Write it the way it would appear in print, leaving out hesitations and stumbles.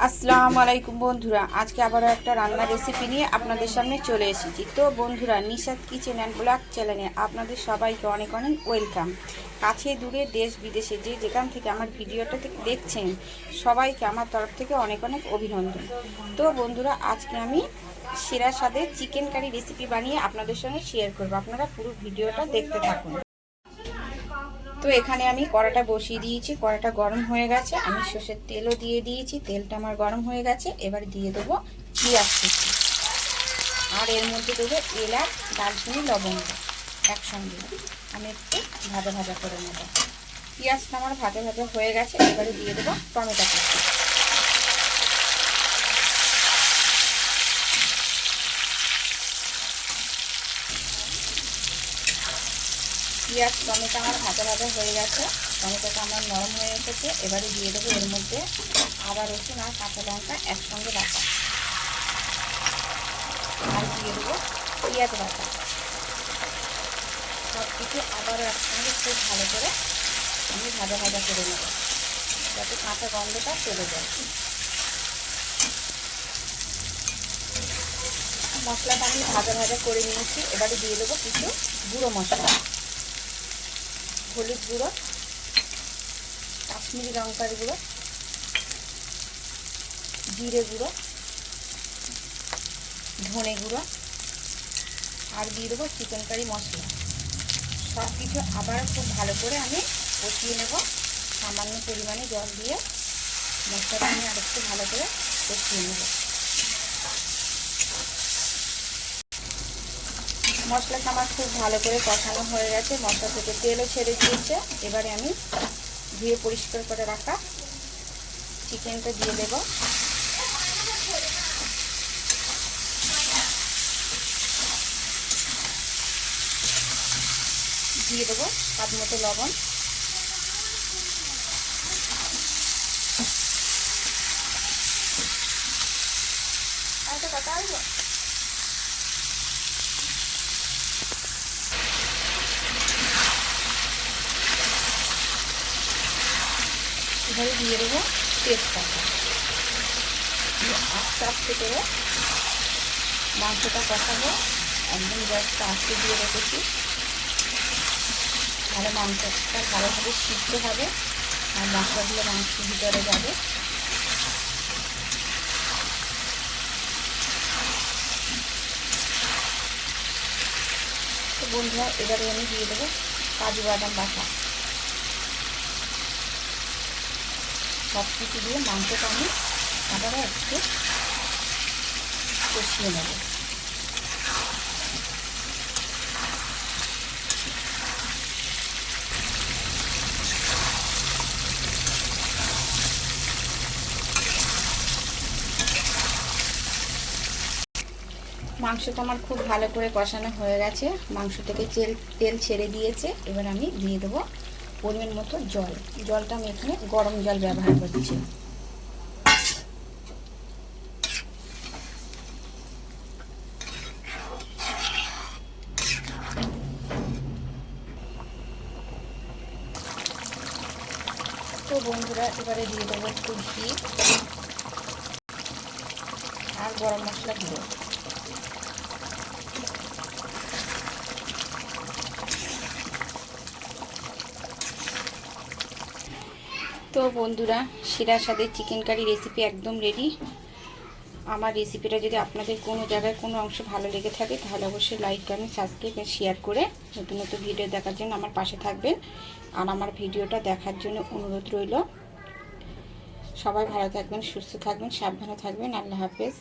আসসালামু আলাইকুম বন্ধুরা, আজকে আবারও একটা রান্নার রেসিপি নিয়ে আপনাদের সামনে চলে এসেছি। তো বন্ধুরা, নিশাদ কিচেন অ্যান্ড ব্লগ চ্যানেলে আপনাদের সবাইকে অনেক অনেক ওয়েলকাম। কাছে দূরে দেশ বিদেশে যে যেখান থেকে আমার ভিডিওটা দেখছেন সবাইকে আমার তরফ থেকে অনেক অনেক অভিনন্দন। তো বন্ধুরা, আজকে আমি সেরা স্বাদের চিকেন কারি রেসিপি বানিয়ে আপনাদের সঙ্গে শেয়ার করব। আপনারা পুরো ভিডিওটা দেখতে থাকুন। তো এখানে আমি কড়াটা বসিয়ে দিয়েছি, কড়াটা গরম হয়ে গেছে। আমি সর্ষের তেলও দিয়ে দিয়েছি, তেলটা আমার গরম হয়ে গেছে। এবার দিয়ে দেবো পেঁয়াজ কুচি, আর এর মধ্যে দেবো এলাচ, দারচিনি, লবঙ্গ একসঙ্গে আমি একটু ভাজা ভাজা করে নেব। পেঁয়াজটা আমার ভাজা ভাজা হয়ে গেছে। এবারে দিয়ে দেবো টমেটো কুচি। পেঁয়াজ টমেটো আমার ভাজা ভাজা হয়ে গেছে, টমেটোটা আমার নরম হয়ে এসেছে। এবারে দিয়ে দেবো এর মধ্যে আদা, রসুন আর কাঁচা লঙ্কা একসঙ্গে বাটা, আর দিয়ে দেবো পেঁয়াজ বাটা। সব কিছু আবারও একসঙ্গে খুব ভালো করে আমি ভাজা ভাজা করে নেব, যাতে কাঁচা গন্ধটা চলে যায়। মশলাটা আমি ভাজা ভাজা করে নিয়েছি। এবারে দিয়ে দেবো কিছু গুঁড়ো মশলা, হলুদ গুঁড়ো, কাশ্মীরি লঙ্কার গুঁড়ো, জিরে গুঁড়ো, ধনে গুঁড়ো, আর দিয়ে দেবো চিকেন কারি মশলা। সব কিছু আবার খুব ভালো করে আমি কষিয়ে নেব। সামান্য পরিমাণে জল দিয়ে মশলাটা আমি আরেকটু ভালো করে কষিয়ে নেব। মশলাটা আমার খুব ভালো করে কষানো হয়ে গেছে, মশলা থেকে তেলও ছেড়ে দিয়েছে। এবারে আমি ধুয়ে পরিষ্কার করে রাখা চিকেনটা দিয়ে দেব। দিয়ে দেবো স্বাদ মতো লবণ, এবারে দিয়ে দেবো তেজপাতা। আস্তে আস্তে করে মাংসটা কষাবো, একদম গ্যাসটা আস্তে দিয়ে রেখেছি। তাহলে মাংসটা ভালোভাবে সিদ্ধ হবে আর মশলাগুলো মাংসের ভিতরে যাবে। তো বন্ধুরা, এবারে আমি দিয়ে দেবো কাজু বাদাম বাটা। সব কিছু দিয়ে মাংসটা আমি আবারও একটু কষিয়ে নেব। মাংসটা আমার খুব ভালো করে কষানো হয়ে গেছে, মাংস থেকে তেল ছেড়ে দিয়েছে। এবার আমি দিয়ে দেবো পরিমাণ মতো জল। জলটা আমি এখানে গরম জল ব্যবহার করছি। তো বন্ধুরা, এবারে দিয়ে দেবো একটু ঘি আর গরম মশলা গুঁড়ো। তো বন্ধুরা, সেরা স্বাদের চিকেন কারি রেসিপি একদম রেডি। আমার রেসিপিটা যদি আপনাদের কোনো জায়গায় কোনো অংশ ভালো লেগে থাকে তাহলে অবশ্যই লাইক, কমেন্ট, সাবস্ক্রাইব আর শেয়ার করে নতুন নতুন ভিডিও দেখার জন্য আমার পাশে থাকবেন। আর আমার ভিডিওটা দেখার জন্য অনুরোধ রইল। সবাই ভালো থাকবেন, সুস্থ থাকবেন, সাবধানে থাকবেন। আল্লাহ হাফেজ।